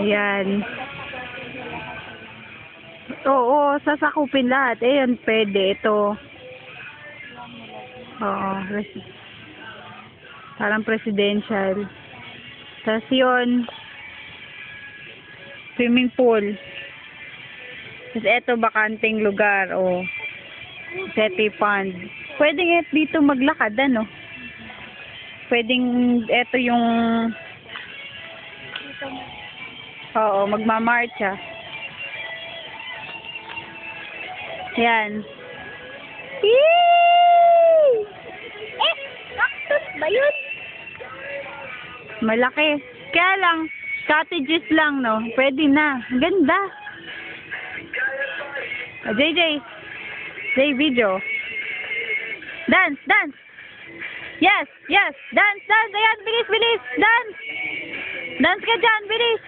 Ayan. Oo, sasakupin lahat. Ayan, pwede. Ito. Oo. Parang presidential. Tapos yun, swimming pool. Tapos eto, bakanting lugar. O, seti pond. Pwede nga dito maglakad, ano? Pwedeng, eto yung, oo, magmamarcha. Yan. Yee! Cactus ba yun? Malaki. Kaya lang, cottages lang, no? Pwede na. Ganda. JJ. Video. Dance, dance. Yes, yes. Dance, dance. Ayan, bilis, bilis. Dance. Dance ka dyan, bilis.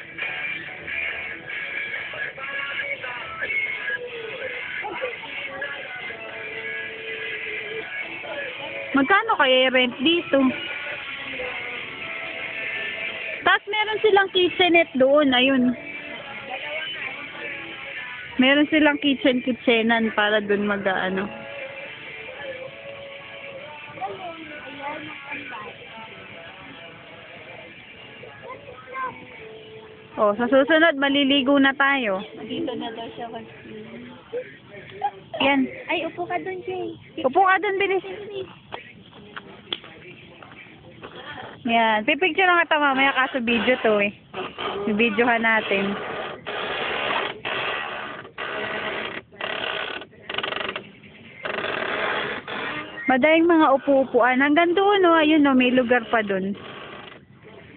Magkano kaya rent dito? Tapos meron silang kitchenette doon, ayun. Meron silang kitchenan para doon mag-ano. Oh, sa susunod maliligo na tayo. Dito na daw siya kasi. Yan. Ay, upo ka doon, Jay. Upo ka doon, bilis. Yan. Pipicture lang kita mamaya kaso video to eh. Videohan natin. Madaling mga upu-upuan. Hanggang doon, oh. Ayun, oh. May lugar pa doon.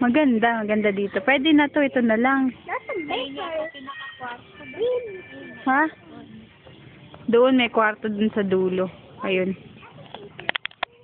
Maganda. Maganda dito. Pwede na to. Ito na lang. Nasaan ba yun? Ha? Doon may kwarto dun sa dulo. Ayun.